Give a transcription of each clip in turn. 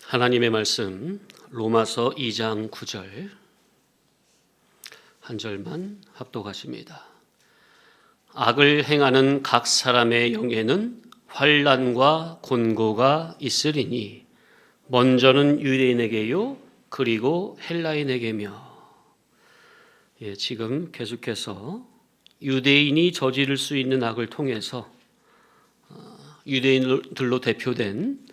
하나님의 말씀 로마서 2장 9절 한 절만 합독하십니다. 악을 행하는 각 사람의 영에는 환난과 곤고가 있으리니 먼저는 유대인에게요 그리고 헬라인에게며. 지금 계속해서 유대인이 저지를 수 있는 악을 통해서 유대인들로 대표된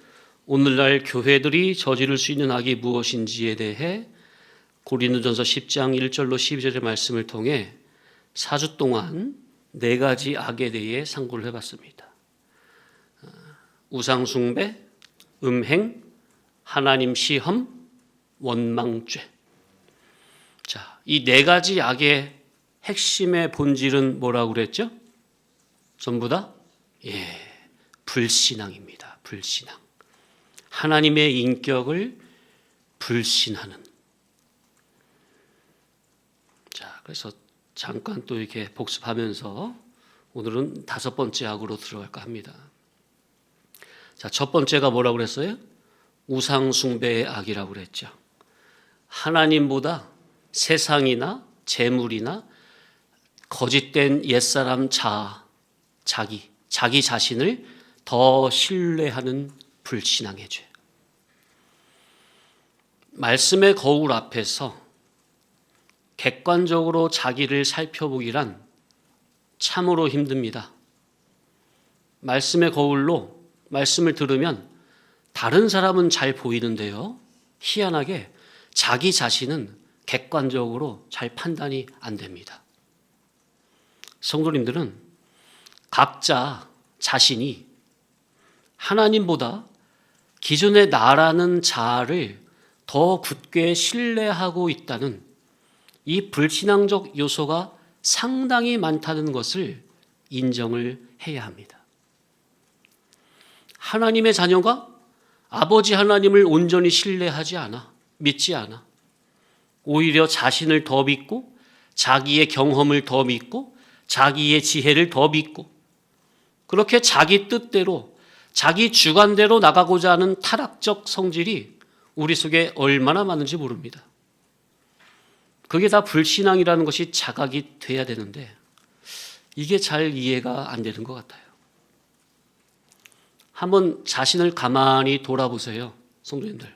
오늘날 교회들이 저지를 수 있는 악이 무엇인지에 대해 고린도전서 10장 1절로 12절의 말씀을 통해 4주 동안 4가지 악에 대해 상고를 해봤습니다. 우상숭배, 음행, 하나님 시험, 원망죄. 자, 이 4가지 악의 핵심의 본질은 뭐라고 그랬죠? 전부 다 불신앙입니다. 불신앙. 하나님의 인격을 불신하는. 자, 그래서 잠깐 또 이렇게 복습하면서 오늘은 5번째 악으로 들어갈까 합니다. 자, 첫 번째가 뭐라고 그랬어요? 우상숭배의 악이라고 그랬죠. 하나님보다 세상이나 재물이나 거짓된 옛사람 자기 자신을 더 신뢰하는 불신앙의 죄. 말씀의 거울 앞에서 객관적으로 자기를 살펴보기란 참으로 힘듭니다. 말씀의 거울로 말씀을 들으면 다른 사람은 잘 보이는데요, 희한하게 자기 자신은 객관적으로 잘 판단이 안 됩니다. 성도님들은 각자 자신이 하나님보다 기존의 나라는 자아를 더 굳게 신뢰하고 있다는 이 불신앙적 요소가 상당히 많다는 것을 인정을 해야 합니다. 하나님의 자녀가 아버지 하나님을 온전히 신뢰하지 않아, 믿지 않아. 오히려 자신을 더 믿고 자기의 경험을 더 믿고 자기의 지혜를 더 믿고 그렇게 자기 뜻대로 자기 주관대로 나가고자 하는 타락적 성질이 우리 속에 얼마나 많은지 모릅니다. 그게 다 불신앙이라는 것이 자각이 돼야 되는데 이게 잘 이해가 안 되는 것 같아요. 한번 자신을 가만히 돌아보세요, 성도님들.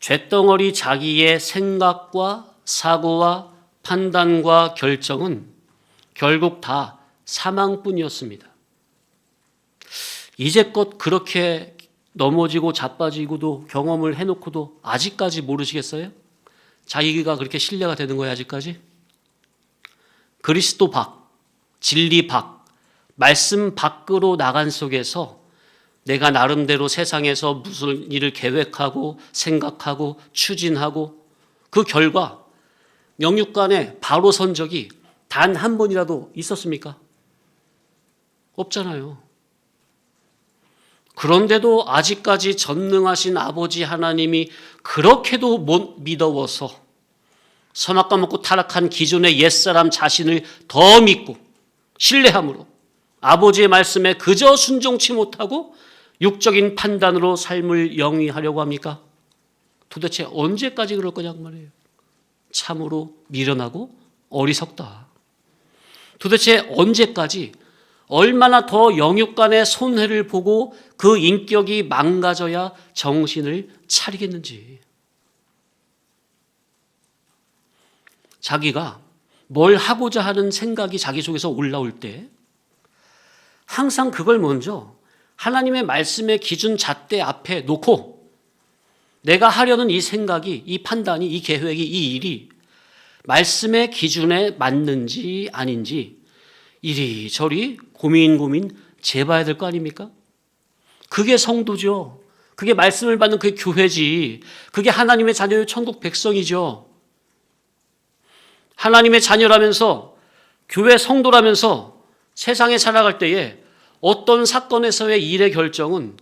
쇳덩어리 자기의 생각과 사고와 판단과 결정은 결국 다 사망뿐이었습니다. 이제껏 그렇게 넘어지고 자빠지고도 경험을 해놓고도 아직까지 모르시겠어요? 자기가 그렇게 신뢰가 되는 거예요, 아직까지? 그리스도 밖, 진리 밖, 말씀 밖으로 나간 속에서 내가 나름대로 세상에서 무슨 일을 계획하고 생각하고 추진하고 그 결과 영육간에 바로 선 적이 단 한 번이라도 있었습니까? 없잖아요. 그런데도 아직까지 전능하신 아버지 하나님이 그렇게도 못 믿어워서 선악과 먹고 타락한 기존의 옛사람 자신을 더 믿고 신뢰함으로 아버지의 말씀에 그저 순종치 못하고 육적인 판단으로 삶을 영위하려고 합니까? 도대체 언제까지 그럴 거냐고 말이에요. 참으로 미련하고 어리석다. 도대체 언제까지 얼마나 더 영육간의 손해를 보고 그 인격이 망가져야 정신을 차리겠는지. 자기가 뭘 하고자 하는 생각이 자기 속에서 올라올 때 항상 그걸 먼저 하나님의 말씀의 기준 잣대 앞에 놓고 내가 하려는 이 생각이, 이 판단이, 이 계획이, 이 일이 말씀의 기준에 맞는지 아닌지 이리저리 고민 재봐야 될 거 아닙니까? 그게 성도죠. 그게 말씀을 받는 그게 교회지. 그게 하나님의 자녀의 천국 백성이죠. 하나님의 자녀라면서 교회 성도라면서 세상에 살아갈 때에 어떤 사건에서의 일의 결정은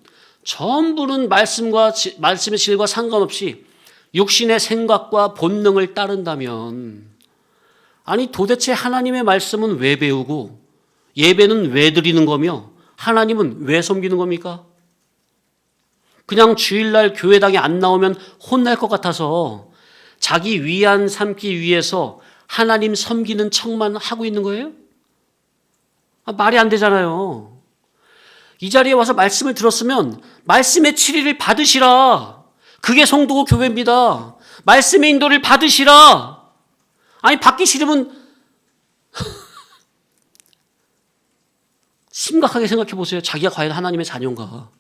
전부는 말씀의 질과 상관없이 육신의 생각과 본능을 따른다면 아니 도대체 하나님의 말씀은 왜 배우고 예배는 왜 드리는 거며 하나님은 왜 섬기는 겁니까? 그냥 주일날 교회당에 안 나오면 혼날 것 같아서 자기 위안 삼기 위해서 하나님 섬기는 척만 하고 있는 거예요? 말이 안 되잖아요. 이 자리에 와서 말씀을 들었으면 말씀의 치리를 받으시라. 그게 성도고 교회입니다. 말씀의 인도를 받으시라. 아니 받기 싫으면 심각하게 생각해 보세요. 자기가 과연 하나님의 자녀인가?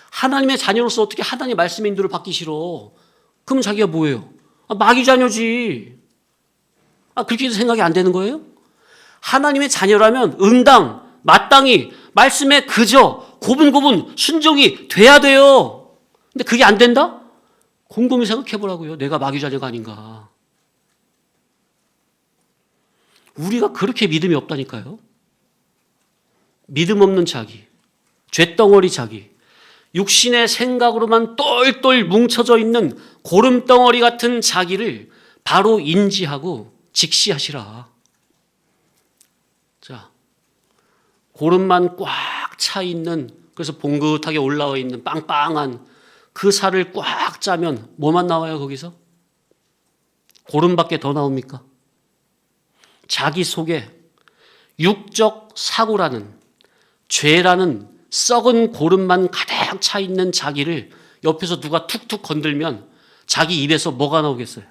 하나님의 자녀로서 어떻게 하나님의 말씀의 인도를 받기 싫어? 그럼 자기가 뭐예요? 마귀 자녀지. 그렇게 생각이 안 되는 거예요? 하나님의 자녀라면 응당, 마땅히 말씀에 그저 고분고분 순종이 돼야 돼요. 근데 그게 안 된다? 곰곰이 생각해 보라고요. 내가 마귀 자녀가 아닌가. 우리가 그렇게 믿음이 없다니까요. 믿음 없는 자기, 쇳덩어리 자기, 육신의 생각으로만 똘똘 뭉쳐져 있는 고름덩어리 같은 자기를 바로 인지하고 직시하시라. 자, 고름만 꽉 차 있는, 그래서 봉긋하게 올라와 있는 빵빵한 그 살을 꽉 짜면 뭐만 나와요, 거기서? 고름밖에 더 나옵니까? 자기 속에 육적 사고라는, 죄라는 썩은 고름만 가득 차 있는 자기를 옆에서 누가 툭툭 건들면 자기 입에서 뭐가 나오겠어요?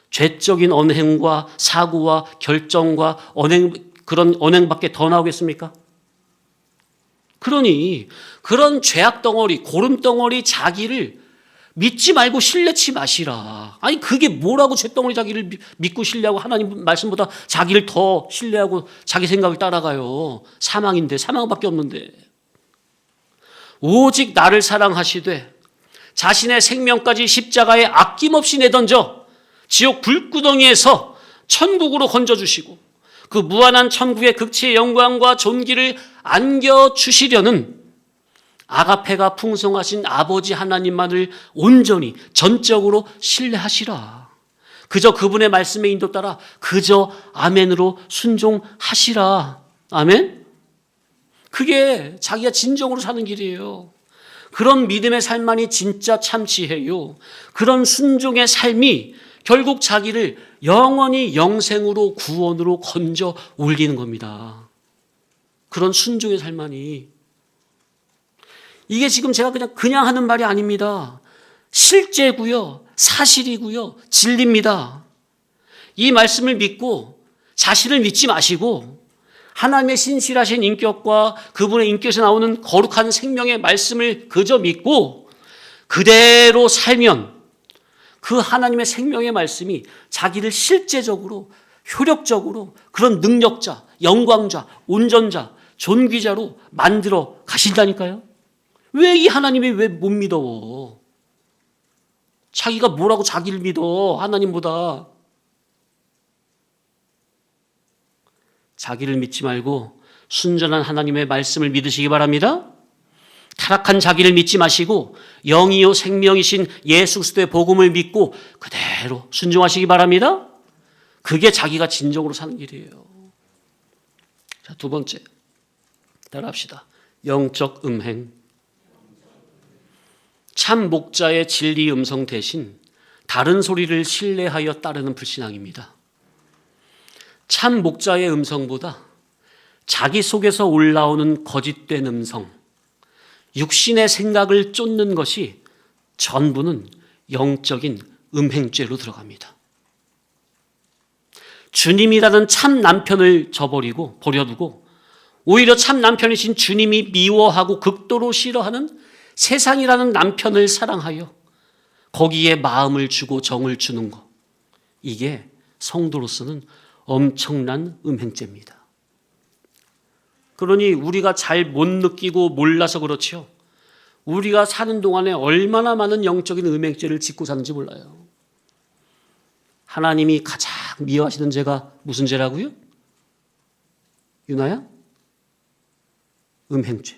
죄적인 언행과 사고와 결정과 그런 언행밖에 더 나오겠습니까? 그러니 그런 죄악 덩어리, 고름 덩어리 자기를 믿지 말고 신뢰치 마시라. 아니 그게 뭐라고 죄덩어리 자기를 믿고 신뢰하고 하나님 말씀보다 자기를 더 신뢰하고 자기 생각을 따라가요. 사망인데, 사망밖에 없는데. 오직 나를 사랑하시되 자신의 생명까지 십자가에 아낌없이 내던져 지옥 불구덩이에서 천국으로 건져주시고 그 무한한 천국의 극치의 영광과 존귀를 안겨주시려는 아가페가 풍성하신 아버지 하나님만을 온전히 전적으로 신뢰하시라. 그저 그분의 말씀에 인도 따라 그저 아멘으로 순종하시라. 아멘? 그게 자기가 진정으로 사는 길이에요. 그런 믿음의 삶만이 진짜 참치해요. 그런 순종의 삶이 결국 자기를 영원히 영생으로 구원으로 건져 올리는 겁니다. 그런 순종의 삶만이. 이게 지금 제가 그냥 하는 말이 아닙니다. 실제고요, 사실이고요, 진리입니다. 이 말씀을 믿고 자신을 믿지 마시고 하나님의 신실하신 인격과 그분의 인격에서 나오는 거룩한 생명의 말씀을 그저 믿고 그대로 살면 그 하나님의 생명의 말씀이 자기를 실제적으로 효력적으로 그런 능력자, 영광자, 온전자, 존귀자로 만들어 가신다니까요. 왜 이 하나님이 왜 못 믿어? 자기가 뭐라고 자기를 믿어? 하나님보다. 자기를 믿지 말고 순전한 하나님의 말씀을 믿으시기 바랍니다. 타락한 자기를 믿지 마시고 영이요 생명이신 예수 그리스도의 복음을 믿고 그대로 순종하시기 바랍니다. 그게 자기가 진정으로 사는 길이에요. 자, 두 번째. 따라합시다. 영적 음행. 참 목자의 진리 음성 대신 다른 소리를 신뢰하여 따르는 불신앙입니다. 참 목자의 음성보다 자기 속에서 올라오는 거짓된 음성, 육신의 생각을 쫓는 것이 전부는 영적인 음행죄로 들어갑니다. 주님이라는 참 남편을 버려두고 오히려 참 남편이신 주님이 미워하고 극도로 싫어하는 세상이라는 남편을 사랑하여 거기에 마음을 주고 정을 주는 것, 이게 성도로서는 엄청난 음행죄입니다. 그러니 우리가 잘 못 느끼고 몰라서 그렇지요. 우리가 사는 동안에 얼마나 많은 영적인 음행죄를 짓고 사는지 몰라요. 하나님이 가장 미워하시는 죄가 무슨 죄라고요? 유나야? 음행죄.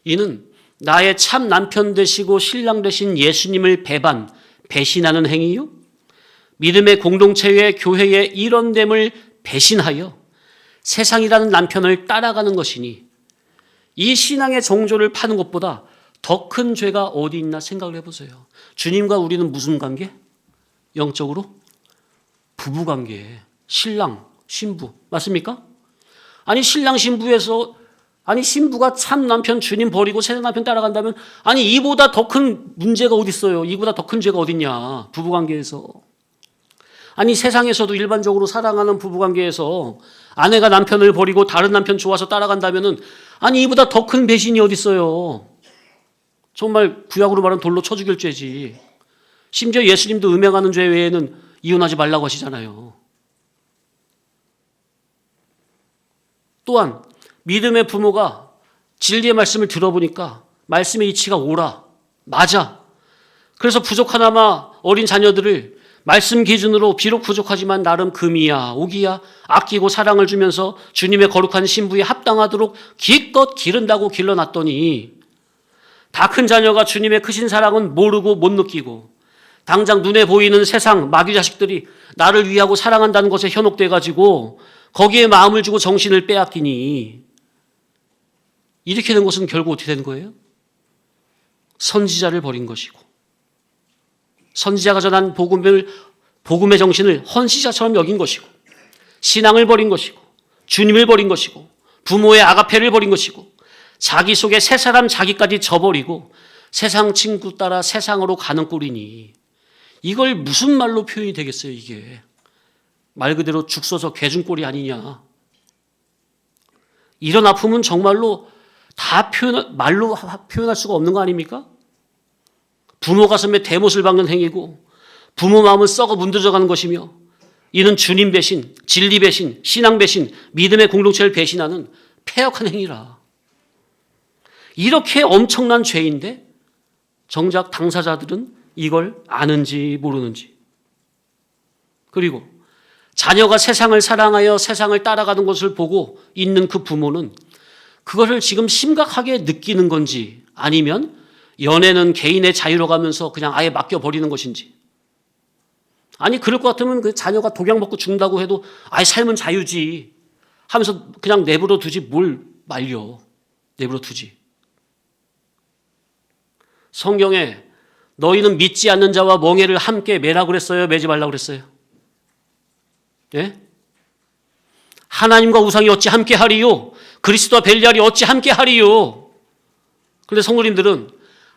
이는 나의 참 남편 되시고 신랑 되신 예수님을 배신하는 행위요. 믿음의 공동체의 교회의 일원됨을 배신하여 세상이라는 남편을 따라가는 것이니 이 신앙의 정조를 파는 것보다 더 큰 죄가 어디 있나 생각을 해보세요. 주님과 우리는 무슨 관계? 영적으로? 부부관계. 신랑, 신부. 맞습니까? 아니 신랑 신부에서 신부가 참 남편 주님 버리고 새 남편 따라간다면 이보다 더 큰 문제가 어디 있어요? 이보다 더 큰 죄가 어딨냐? 부부관계에서. 세상에서도 일반적으로 사랑하는 부부관계에서 아내가 남편을 버리고 다른 남편 좋아서 따라간다면은 이보다 더 큰 배신이 어디 있어요? 정말 구약으로 말하면 돌로 쳐 죽일 죄지. 심지어 예수님도 음행하는 죄 외에는 이혼하지 말라고 하시잖아요. 또한 믿음의 부모가 진리의 말씀을 들어보니까 말씀의 이치가 옳아, 맞아. 그래서 부족하나마 어린 자녀들을 말씀 기준으로 비록 부족하지만 나름 금이야, 옥이야 아끼고 사랑을 주면서 주님의 거룩한 신부에 합당하도록 기껏 기른다고 길러놨더니 다 큰 자녀가 주님의 크신 사랑은 모르고 못 느끼고 당장 눈에 보이는 세상 마귀 자식들이 나를 위하고 사랑한다는 것에 현혹돼가지고 거기에 마음을 주고 정신을 빼앗기니 이렇게 된 것은 결국 어떻게 되는 거예요? 선지자를 버린 것이고 선지자가 전한 복음의 정신을 헌시자처럼 여긴 것이고 신앙을 버린 것이고 주님을 버린 것이고 부모의 아가페를 버린 것이고 자기 속에 새 사람 자기까지 저버리고 세상 친구 따라 세상으로 가는 꼴이니 이걸 무슨 말로 표현이 되겠어요? 이게 말 그대로 죽 써서 개중꼴이 아니냐. 이런 아픔은 정말로 다 말로 표현할 수가 없는 거 아닙니까? 부모 가슴에 대못을 박는 행위고 부모 마음은 썩어 문드러져가는 것이며 이는 주님 배신, 진리 배신, 신앙 배신, 믿음의 공동체를 배신하는 폐역한 행위라. 이렇게 엄청난 죄인데 정작 당사자들은 이걸 아는지 모르는지. 그리고 자녀가 세상을 사랑하여 세상을 따라가는 것을 보고 있는 그 부모는 그것을 지금 심각하게 느끼는 건지 아니면 연애는 개인의 자유로 가면서 그냥 아예 맡겨버리는 것인지. 그럴 것 같으면 그 자녀가 독약 먹고 죽는다고 해도 아예 삶은 자유지 하면서 그냥 내버려 두지 뭘 말려. 내버려 두지. 성경에 너희는 믿지 않는 자와 멍에를 함께 매라고 그랬어요? 매지 말라고 그랬어요? 예? 하나님과 우상이 어찌 함께 하리요? 그리스도와 벨리알이 어찌 함께 하리요? 그런데 성도님들은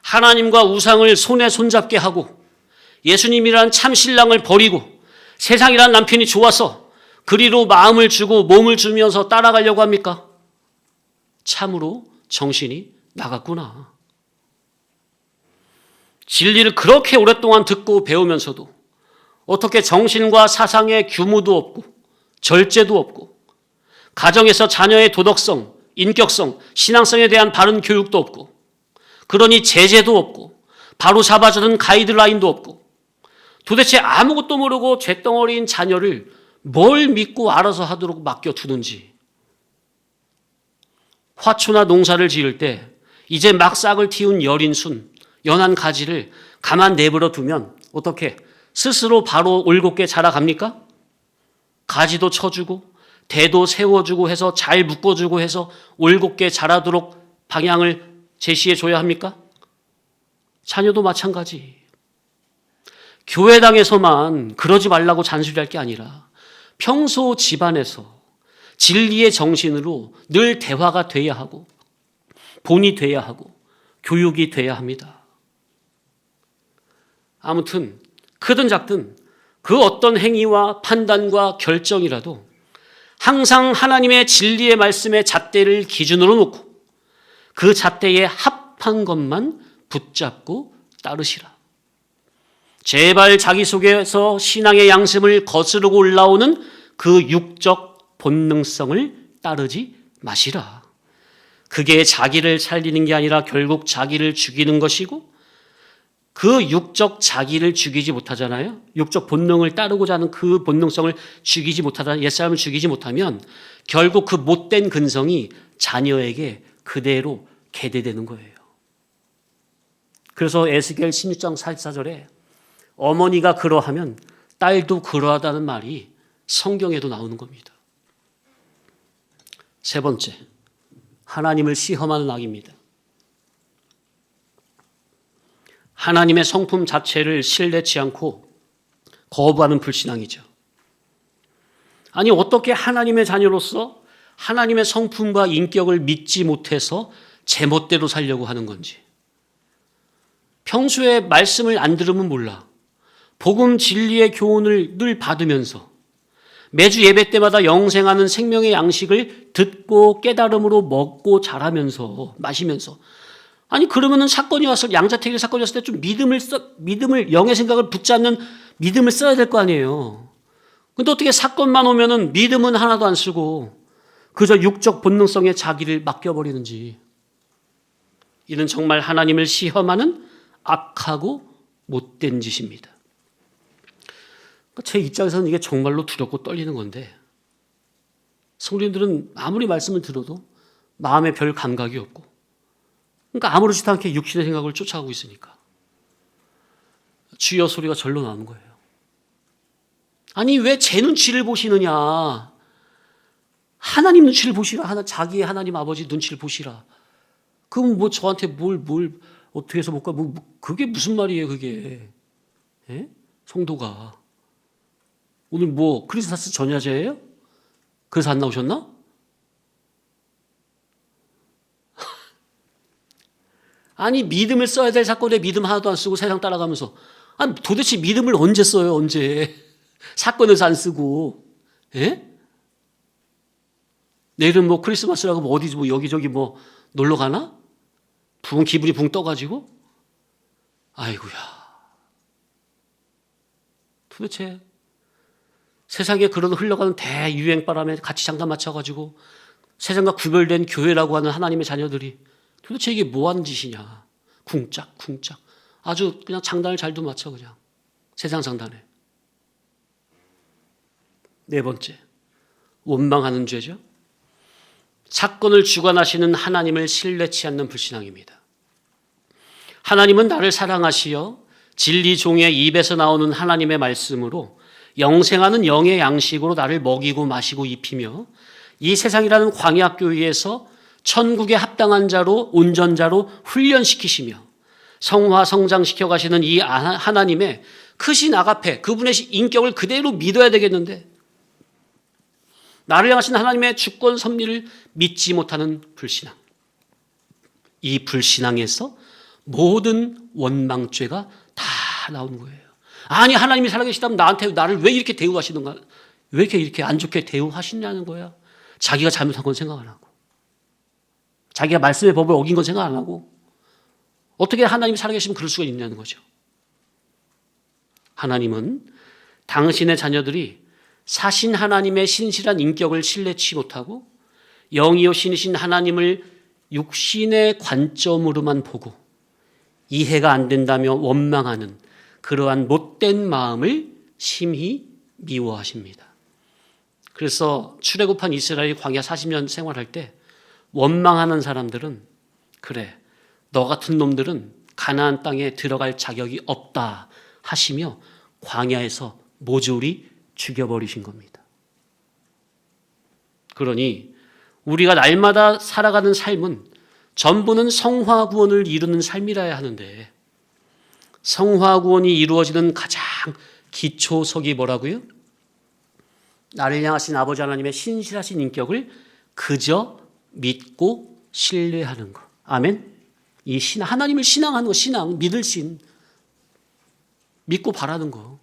하나님과 우상을 손에 손잡게 하고 예수님이란 참 신랑을 버리고 세상이란 남편이 좋아서 그리로 마음을 주고 몸을 주면서 따라가려고 합니까? 참으로 정신이 나갔구나. 진리를 그렇게 오랫동안 듣고 배우면서도 어떻게 정신과 사상의 규모도 없고 절제도 없고 가정에서 자녀의 도덕성, 인격성, 신앙성에 대한 바른 교육도 없고 그러니 제재도 없고 바로 잡아주는 가이드라인도 없고 도대체 아무것도 모르고 쇳덩어리인 자녀를 뭘 믿고 알아서 하도록 맡겨두는지. 화초나 농사를 지을 때 이제 막 싹을 틔운 여린 순, 연한 가지를 가만 내버려 두면 어떻게 스스로 바로 올곧게 자라갑니까? 가지도 쳐주고 대도 세워주고 해서 잘 묶어주고 해서 올곧게 자라도록 방향을 제시해 줘야 합니까? 자녀도 마찬가지. 교회당에서만 그러지 말라고 잔소리할 게 아니라 평소 집안에서 진리의 정신으로 늘 대화가 돼야 하고 본이 돼야 하고 교육이 돼야 합니다. 아무튼 크든 작든 그 어떤 행위와 판단과 결정이라도 항상 하나님의 진리의 말씀의 잣대를 기준으로 놓고 그 잣대에 합한 것만 붙잡고 따르시라. 제발 자기 속에서 신앙의 양심을 거스르고 올라오는 그 육적 본능성을 따르지 마시라. 그게 자기를 살리는 게 아니라 결국 자기를 죽이는 것이고 그 육적 자기를 죽이지 못하잖아요. 육적 본능을 따르고자 하는 그 본능성을 죽이지 못하다, 옛사람을 죽이지 못하면 결국 그 못된 근성이 자녀에게 그대로 계대되는 거예요. 그래서 에스겔 16장 44절에 어머니가 그러하면 딸도 그러하다는 말이 성경에도 나오는 겁니다. 세 번째, 하나님을 시험하는 악입니다. 하나님의 성품 자체를 신뢰치 않고 거부하는 불신앙이죠. 아니 어떻게 하나님의 자녀로서 하나님의 성품과 인격을 믿지 못해서 제멋대로 살려고 하는 건지. 평소에 말씀을 안 들으면 몰라. 복음 진리의 교훈을 늘 받으면서 매주 예배 때마다 영생하는 생명의 양식을 듣고 깨달음으로 먹고 자라면서 마시면서 아니 그러면은 사건이 왔을 양자택일 사건이 왔을 때 좀 믿음을 영의 생각을 붙잡는 믿음을 써야 될 거 아니에요. 근데 어떻게 사건만 오면은 믿음은 하나도 안 쓰고 그저 육적 본능성에 자기를 맡겨버리는지. 이는 정말 하나님을 시험하는 악하고 못된 짓입니다. 제 입장에서는 이게 정말로 두렵고 떨리는 건데 성도님들은 아무리 말씀을 들어도 마음에 별 감각이 없고 그러니까 아무렇지도 않게 육신의 생각을 쫓아가고 있으니까 주여 소리가 절로 나오는 거예요. 아니 왜 제 눈치를 보시느냐. 하나님 눈치를 보시라. 자기의 하나님 아버지 눈치를 보시라. 그럼 뭐 저한테 뭘 어떻게 해서 못 가? 그게 무슨 말이에요 그게. 예? 성도가. 오늘 뭐 크리스마스 전야제예요? 그래서 안 나오셨나? 아니 믿음을 써야 될 사건에 믿음 하나도 안 쓰고 세상 따라가면서 아니 도대체 믿음을 언제 써요 언제. 사건에서 안 쓰고. 예? 내일은 뭐 크리스마스라고 뭐 어디 뭐 여기저기 뭐 놀러 가나? 기분이 붕 떠가지고? 아이고야. 도대체 세상에 그런 흘러가는 대유행 바람에 같이 장단 맞춰가지고 세상과 구별된 교회라고 하는 하나님의 자녀들이 도대체 이게 뭐 하는 짓이냐. 쿵짝 아주 그냥 장단을 잘도 맞춰 그냥 세상 장단에. 네 번째, 원망하는 죄죠. 사건을 주관하시는 하나님을 신뢰치 않는 불신앙입니다. 하나님은 나를 사랑하시어 진리 종의 입에서 나오는 하나님의 말씀으로 영생하는 영의 양식으로 나를 먹이고 마시고 입히며 이 세상이라는 광야교회에서 천국에 합당한 자로 온전자로 훈련시키시며 성화 성장시켜 가시는 이 하나님의 크신 아가페 그분의 인격을 그대로 믿어야 되겠는데 나를 향하신 하나님의 주권 섭리를 믿지 못하는 불신앙. 이 불신앙에서 모든 원망죄가 다 나오는 거예요. 아니 하나님이 살아계시다면 나를 왜 이렇게 대우하시는가? 왜 이렇게 안 좋게 대우하시냐는 거야. 자기가 잘못한 건 생각 안 하고 자기가 말씀의 법을 어긴 건 생각 안 하고 어떻게 하나님이 살아계시면 그럴 수가 있냐는 거죠. 하나님은 당신의 자녀들이 사신 하나님의 신실한 인격을 신뢰치 못하고 영이요 신이신 하나님을 육신의 관점으로만 보고 이해가 안 된다며 원망하는 그러한 못된 마음을 심히 미워하십니다. 그래서 출애굽한 이스라엘이 광야 40년 생활할 때 원망하는 사람들은 그래 너 같은 놈들은 가나안 땅에 들어갈 자격이 없다 하시며 광야에서 모조리 죽여버리신 겁니다. 그러니 우리가 날마다 살아가는 삶은 전부는 성화 구원을 이루는 삶이라야 하는데 성화 구원이 이루어지는 가장 기초석이 뭐라고요? 나를 향하신 아버지 하나님의 신실하신 인격을 그저 믿고 신뢰하는 것. 아멘. 이 하나님을 신앙하는 거, 신앙, 믿을 신, 믿고 바라는 거.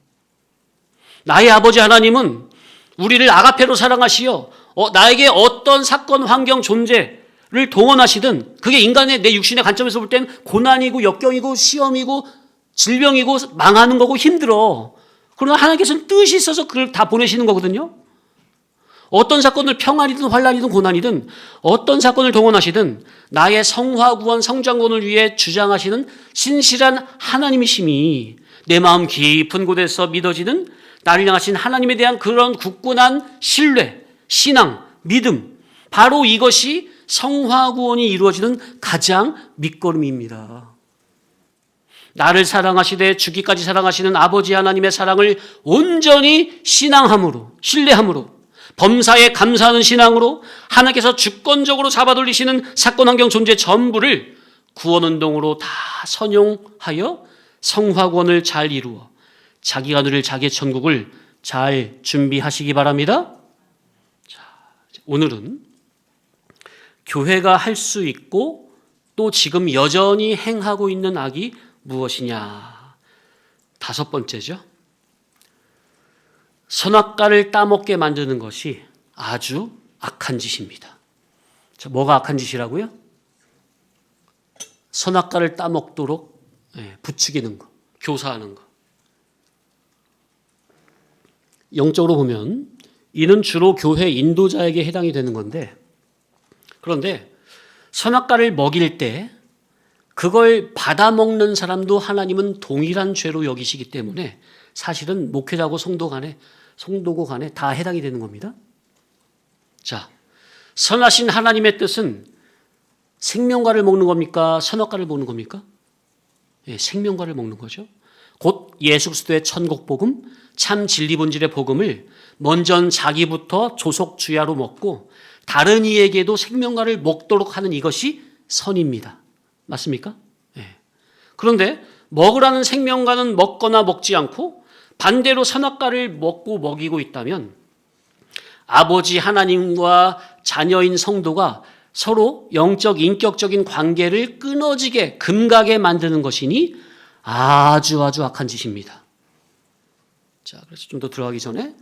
나의 아버지 하나님은 우리를 아가페로 사랑하시어 나에게 어떤 사건, 환경, 존재를 동원하시든 그게 인간의 내 육신의 관점에서 볼 땐 고난이고 역경이고 시험이고 질병이고 망하는 거고 힘들어. 그러나 하나님께서는 뜻이 있어서 그걸 다 보내시는 거거든요. 어떤 사건을 평안이든 환난이든 고난이든 어떤 사건을 동원하시든 나의 성화구원 성장구원을 위해 주장하시는 신실한 하나님이심이 내 마음 깊은 곳에서 믿어지는 나를 향하신 하나님에 대한 그런 굳건한 신뢰, 신앙, 믿음, 바로 이것이 성화구원이 이루어지는 가장 밑거름입니다. 나를 사랑하시되 주기까지 사랑하시는 아버지 하나님의 사랑을 온전히 신앙함으로, 신뢰함으로 범사에 감사하는 신앙으로 하나님께서 주권적으로 잡아돌리시는 사건 환경 존재 전부를 구원운동으로 다 선용하여 성화구원을 잘 이루어 자기가 누릴 자기의 천국을 잘 준비하시기 바랍니다. 자, 오늘은 교회가 할 수 있고 또 지금 여전히 행하고 있는 악이 무엇이냐. 5번째죠. 선악과를 따먹게 만드는 것이 아주 악한 짓입니다. 자, 뭐가 악한 짓이라고요? 선악과를 따먹도록 부추기는 거, 교사하는 거. 영적으로 보면 이는 주로 교회 인도자에게 해당이 되는 건데, 그런데 선악과를 먹일 때 그걸 받아먹는 사람도 하나님은 동일한 죄로 여기시기 때문에 사실은 목회자고 성도고 간에 다 해당이 되는 겁니다. 자, 선하신 하나님의 뜻은 생명과를 먹는 겁니까? 선악과를 먹는 겁니까? 생명과를 먹는 거죠. 곧 예수 그리스도의 천국 복음, 참 진리 본질의 복음을 먼저 자기부터 조속 주야로 먹고 다른 이에게도 생명과를 먹도록 하는 이것이 선입니다. 맞습니까? 그런데 먹으라는 생명과는 먹거나 먹지 않고 반대로 선악과를 먹고 먹이고 있다면 아버지 하나님과 자녀인 성도가 서로 영적 인격적인 관계를 끊어지게 금가게 만드는 것이니 아주 악한 짓입니다. 자, 그래서 좀 더 들어가기 전에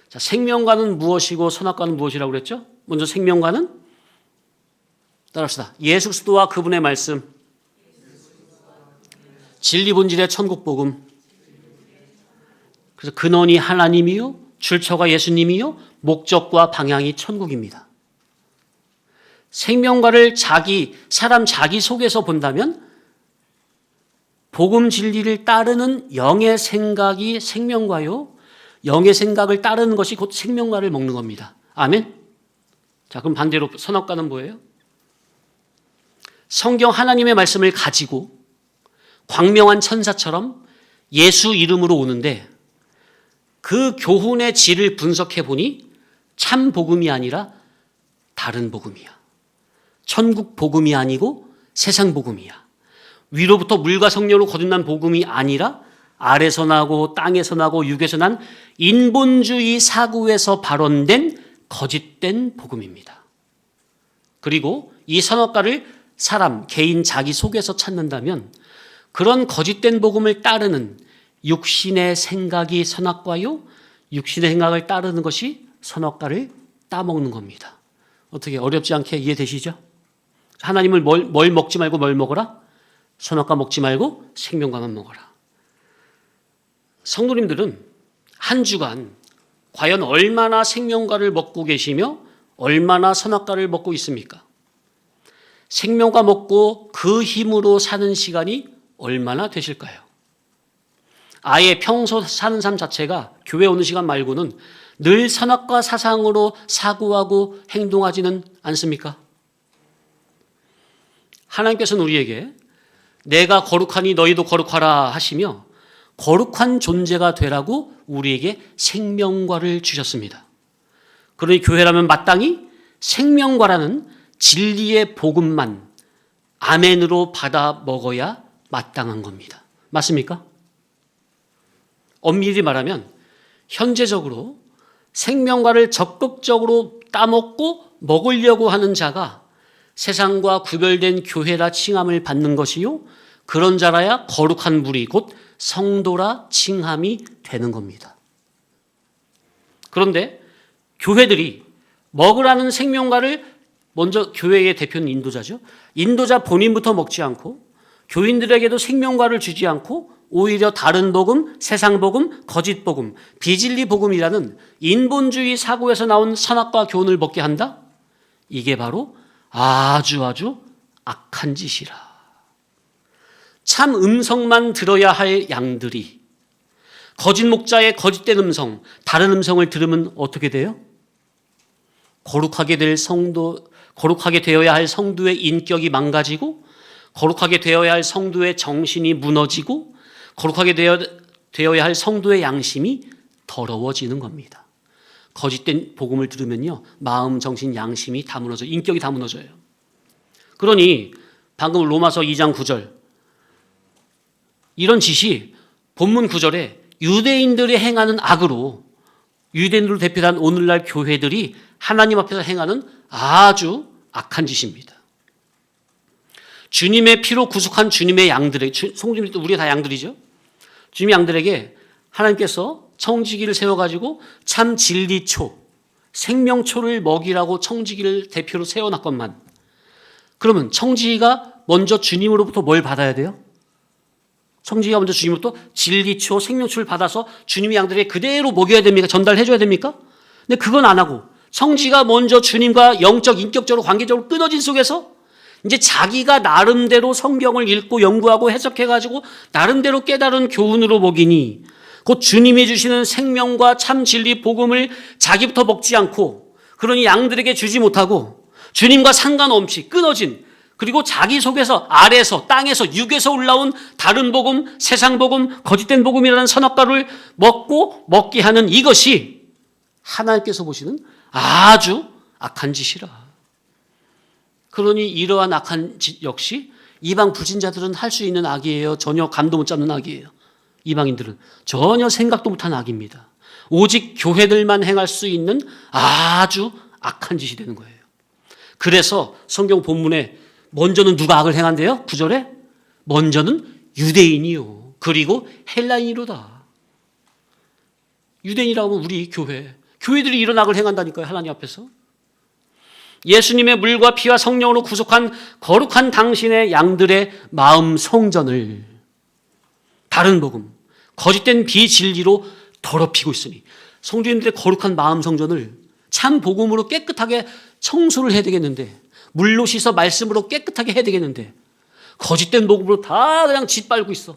자, 생명과는 무엇이고 선악과는 무엇이라고 그랬죠? 먼저 생명과는 따라합시다. 예수 그리스도와 그분의 말씀, 진리 본질의 천국 복음. 그래서 근원이 하나님이요, 출처가 예수님이요, 목적과 방향이 천국입니다. 생명과를 사람 자기 속에서 본다면 복음 진리를 따르는 영의 생각이 생명과요, 영의 생각을 따르는 것이 곧 생명과를 먹는 겁니다. 아멘? 자, 그럼 반대로 선악과는 뭐예요? 성경 하나님의 말씀을 가지고 광명한 천사처럼 예수 이름으로 오는데 그 교훈의 질을 분석해 보니 참 복음이 아니라 다른 복음이야. 천국 복음이 아니고 세상 복음이야. 위로부터 물과 성령으로 거듭난 복음이 아니라 아래서 나고 땅에서 나고 육에서 난 인본주의 사고에서 발원된 거짓된 복음입니다. 그리고 이 선악과를 사람, 개인 자기 속에서 찾는다면 그런 거짓된 복음을 따르는 육신의 생각이 선악과요, 육신의 생각을 따르는 것이 선악과를 따먹는 겁니다. 어떻게 어렵지 않게 이해되시죠? 하나님을 뭘 먹지 말고 뭘 먹어라? 선악과 먹지 말고 생명과만 먹어라. 성도님들은 한 주간 과연 얼마나 생명과를 먹고 계시며 얼마나 선악과를 먹고 있습니까? 생명과 먹고 그 힘으로 사는 시간이 얼마나 되실까요? 아예 평소 사는 삶 자체가 교회 오는 시간 말고는 늘 선악과 사상으로 사고하고 행동하지는 않습니까? 하나님께서는 우리에게 내가 거룩하니 너희도 거룩하라 하시며 거룩한 존재가 되라고 우리에게 생명과를 주셨습니다. 그러니 교회라면 마땅히 생명과라는 진리의 복음만 아멘으로 받아 먹어야 마땅한 겁니다. 맞습니까? 엄밀히 말하면 현재적으로 생명과를 적극적으로 따먹고 먹으려고 하는 자가 세상과 구별된 교회라 칭함을 받는 것이요, 그런 자라야 거룩한 무리 곧 성도라 칭함이 되는 겁니다. 그런데 교회들이 먹으라는 생명과를 먼저 교회의 대표는 인도자죠. 인도자 본인부터 먹지 않고 교인들에게도 생명과를 주지 않고 오히려 다른 복음, 세상 복음, 거짓 복음, 비진리 복음이라는 인본주의 사고에서 나온 선악과 교훈을 먹게 한다? 이게 바로 아주 악한 짓이라. 참 음성만 들어야 할 양들이 거짓 목자의 거짓된 음성, 다른 음성을 들으면 어떻게 돼요? 거룩하게 되어야 할 성도의 인격이 망가지고, 거룩하게 되어야 할 성도의 정신이 무너지고, 거룩하게 되어야 할 성도의 양심이 더러워지는 겁니다. 거짓된 복음을 들으면요, 마음, 정신, 양심이 다 무너져요. 인격이 다 무너져요. 그러니 방금 로마서 2장 9절 이런 짓이 본문 9절에 유대인들이 행하는 악으로, 유대인들로 대표한 오늘날 교회들이 하나님 앞에서 행하는 아주 악한 짓입니다. 주님의 피로 구속한 주님의 양들에게, 성도님도 우리가 다 양들이죠. 주님의 양들에게 하나님께서 청지기를 세워가지고 참 진리초, 생명초를 먹이라고 청지기를 대표로 세워놨건만, 그러면 청지기가 먼저 주님으로부터 뭘 받아야 돼요? 청지기가 먼저 주님으로부터 진리초, 생명초를 받아서 주님의 양들에게 그대로 먹여야 됩니까? 전달해줘야 됩니까? 근데 그건 안 하고 청지기가 먼저 주님과 영적, 인격적으로, 관계적으로 끊어진 속에서 이제 자기가 나름대로 성경을 읽고 연구하고 해석해가지고 나름대로 깨달은 교훈으로 먹이니, 곧 주님이 주시는 생명과 참 진리 복음을 자기부터 먹지 않고, 그러니 양들에게 주지 못하고 주님과 상관없이 끊어진, 그리고 자기 속에서 아래에서, 땅에서, 육에서 올라온 다른 복음, 세상 복음, 거짓된 복음이라는 선악과를 먹게 하는 이것이 하나님께서 보시는 아주 악한 짓이라. 그러니 이러한 악한 짓 역시 이방 불신자들은 할 수 있는 악이에요. 전혀 감도 못 잡는 악이에요. 이방인들은 전혀 생각도 못한 악입니다. 오직 교회들만 행할 수 있는 아주 악한 짓이 되는 거예요. 그래서 성경 본문에 먼저는 누가 악을 행한대요? 9절에 먼저는 유대인이요, 그리고 헬라인이로다. 유대인이라고 하면 우리 교회들이 이런 악을 행한다니까요. 하나님 앞에서. 예수님의 물과 피와 성령으로 구속한 거룩한 당신의 양들의 마음 성전을 다른 복음, 거짓된 비진리로 더럽히고 있으니, 성도님들의 거룩한 마음 성전을 참 복음으로 깨끗하게 청소를 해야 되겠는데, 물로 씻어 말씀으로 깨끗하게 해야 되겠는데 거짓된 복음으로 다 그냥 짓밟고 있어.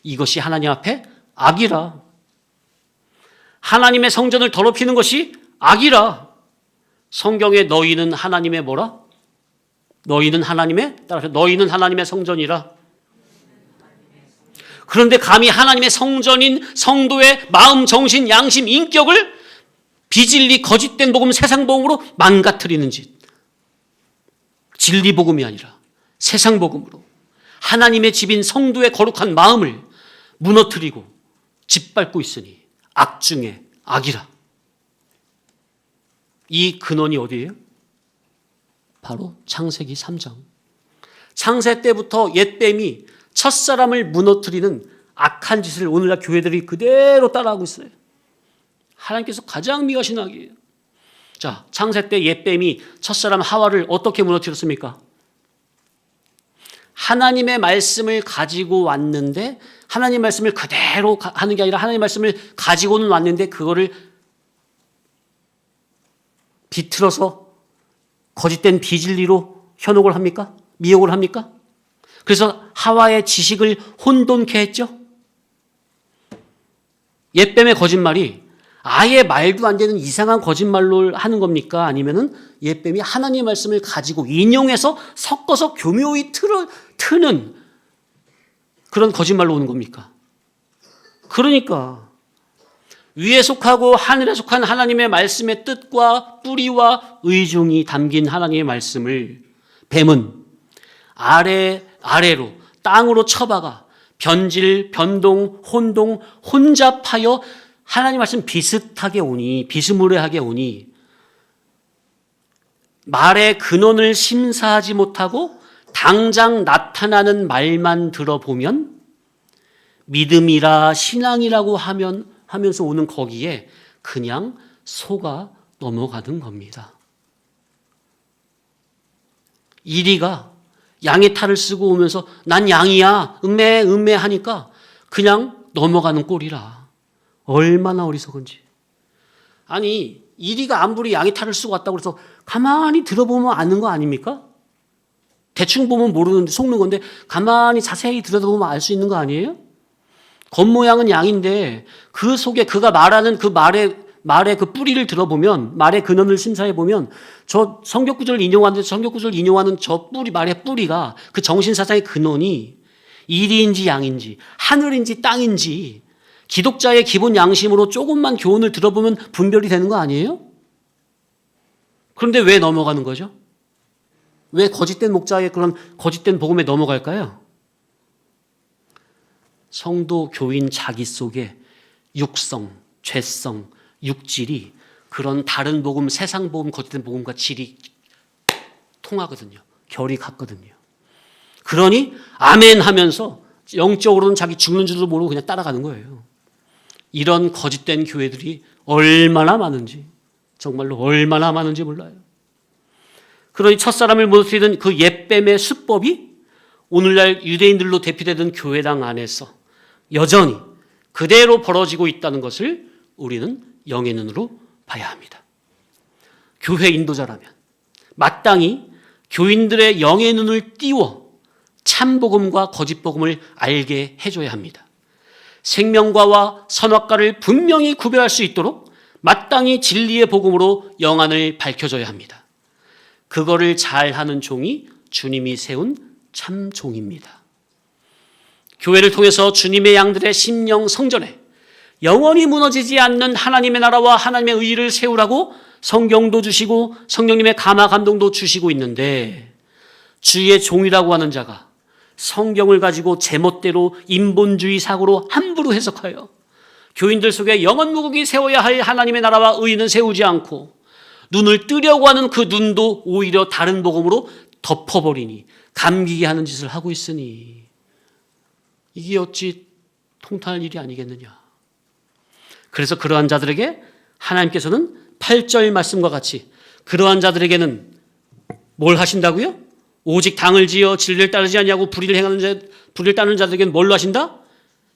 이것이 하나님 앞에 악이라. 하나님의 성전을 더럽히는 것이 악이라. 성경에 너희는 하나님의 뭐라? 너희는 하나님의 성전이라. 그런데 감히 하나님의 성전인 성도의 마음, 정신, 양심, 인격을 비진리, 거짓된 복음, 세상 복음으로 망가뜨리는 짓. 진리 복음이 아니라 세상 복음으로 하나님의 집인 성도의 거룩한 마음을 무너뜨리고 짓밟고 있으니 악 중에 악이라. 이 근원이 어디예요? 바로 창세기 3장. 창세 때부터 옛뱀이 첫사람을 무너뜨리는 악한 짓을 오늘날 교회들이 그대로 따라하고 있어요. 하나님께서 가장 미워하시는 악이에요. 자, 창세 때 옛뱀이 첫사람 하와를 어떻게 무너뜨렸습니까? 하나님의 말씀을 가지고 왔는데, 하나님의 말씀을 그대로 하는 게 아니라 하나님의 말씀을 가지고는 왔는데 그거를 비틀어서 거짓된 비진리로 현혹을 합니까? 미혹을 합니까? 그래서 하와의 지식을 혼돈케 했죠. 옛뱀의 거짓말이 아예 말도 안 되는 이상한 거짓말로 하는 겁니까? 아니면은 옛뱀이 하나님의 말씀을 가지고 인용해서 섞어서 교묘히 트는 그런 거짓말로 오는 겁니까? 그러니까 위에 속하고 하늘에 속한 하나님의 말씀의 뜻과 뿌리와 의중이 담긴 하나님의 말씀을 뱀은 아래로 땅으로 쳐박아 변질, 변동, 혼동, 혼잡하여 하나님 말씀 비스무리하게 오니 말의 근원을 심사하지 못하고 당장 나타나는 말만 들어보면 믿음이라 신앙이라고 하면서 오는 거기에 그냥 속아 넘어가는 겁니다. 이리가 양의 탈을 쓰고 오면서 난 양이야 음매 하니까 그냥 넘어가는 꼴이라. 얼마나 어리석은지. 아니 이리가 아무리 양의 탈을 쓰고 왔다고 해서 가만히 들어보면 아는 거 아닙니까? 대충 보면 모르는데 속는 건데 가만히 자세히 들여다보면 알 수 있는 거 아니에요? 겉모양은 양인데 그 속에 그가 말하는 그 말의 그 뿌리를 들어보면, 말의 근원을 심사해보면 저 성경구절을 인용하는 저 말의 뿌리가, 그 정신사상의 근원이 이리인지 양인지 하늘인지 땅인지 기독자의 기본 양심으로 조금만 교훈을 들어보면 분별이 되는 거 아니에요? 그런데 왜 넘어가는 거죠? 왜 거짓된 목자의 그런 거짓된 복음에 넘어갈까요? 성도 교인 자기 속에 육성, 죄성, 육질이 그런 다른 복음, 세상 복음, 거짓된 복음과 질이 통하거든요. 결이 같거든요. 그러니 아멘 하면서 영적으로는 자기 죽는 줄도 모르고 그냥 따라가는 거예요. 이런 거짓된 교회들이 얼마나 많은지, 정말로 얼마나 많은지 몰라요. 그러니 첫사람을 무너뜨리던 그 옛뱀의 수법이 오늘날 유대인들로 대표되던 교회당 안에서 여전히 그대로 벌어지고 있다는 것을 우리는 영의 눈으로 봐야 합니다. 교회 인도자라면 마땅히 교인들의 영의 눈을 띄워 참복음과 거짓복음을 알게 해줘야 합니다. 생명과와 선악과를 분명히 구별할 수 있도록 마땅히 진리의 복음으로 영안을 밝혀줘야 합니다. 그거를 잘하는 종이 주님이 세운 참 종입니다. 교회를 통해서 주님의 양들의 심령 성전에 영원히 무너지지 않는 하나님의 나라와 하나님의 의를 세우라고 성경도 주시고 성령님의 감화 감동도 주시고 있는데, 주의 종이라고 하는 자가 성경을 가지고 제멋대로 인본주의 사고로 함부로 해석하여 교인들 속에 영원 무국이 세워야 할 하나님의 나라와 의는 세우지 않고 눈을 뜨려고 하는 그 눈도 오히려 다른 복음으로 덮어버리니 감기게 하는 짓을 하고 있으니 이게 어찌 통탄할 일이 아니겠느냐. 그래서 그러한 자들에게 하나님께서는 8절 말씀과 같이 그러한 자들에게는 뭘 하신다고요? 오직 당을 지어 진리를 따르지 아니하고 불의를 따르는 자들에게는 뭘로 하신다?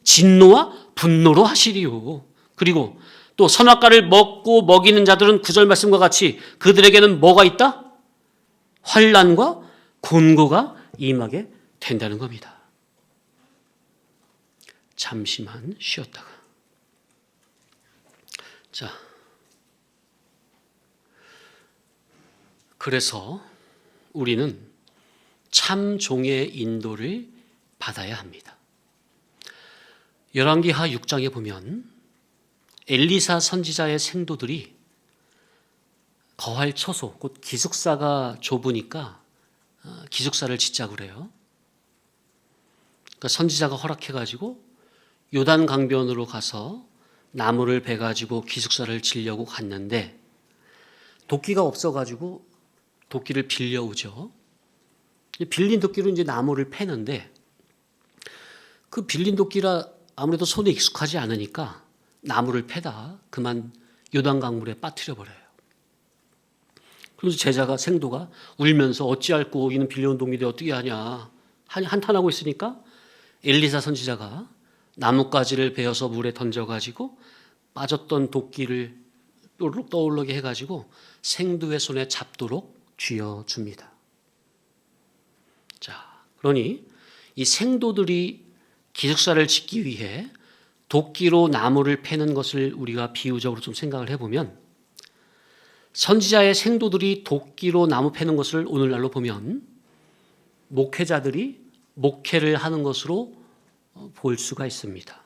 진노와 분노로 하시리요. 그리고 또 선악과를 먹고 먹이는 자들은 9절 말씀과 같이 그들에게는 뭐가 있다? 환난과 곤고가 임하게 된다는 겁니다. 잠시만 쉬었다가. 자, 그래서 우리는 참 종의 인도를 받아야 합니다. 열왕기하 6장에 보면 엘리사 선지자의 생도들이 거할 처소, 곧 기숙사가 좁으니까 기숙사를 짓자고 그래요. 그러니까 선지자가 허락해가지고 요단 강변으로 가서 나무를 베가지고 기숙사를 지려고 갔는데 도끼가 없어가지고 도끼를 빌려오죠. 빌린 도끼로 이제 나무를 패는데 그 빌린 도끼라 아무래도 손에 익숙하지 않으니까 나무를 패다 그만 요단 강물에 빠뜨려 버려요. 그래서 제자가 생도가 울면서 어찌할꼬 이는 빌려온 도끼인데 어떻게 하냐 한탄하고 있으니까 엘리사 선지자가 나뭇가지를 베어서 물에 던져가지고 빠졌던 도끼를 또르륵 떠오르게 해가지고 생도의 손에 잡도록 쥐어줍니다. 자, 그러니 이 생도들이 기숙사를 짓기 위해 도끼로 나무를 패는 것을 우리가 비유적으로 좀 생각을 해보면 선지자의 생도들이 도끼로 나무 패는 것을 오늘날로 보면 목회자들이 목회를 하는 것으로 볼 수가 있습니다.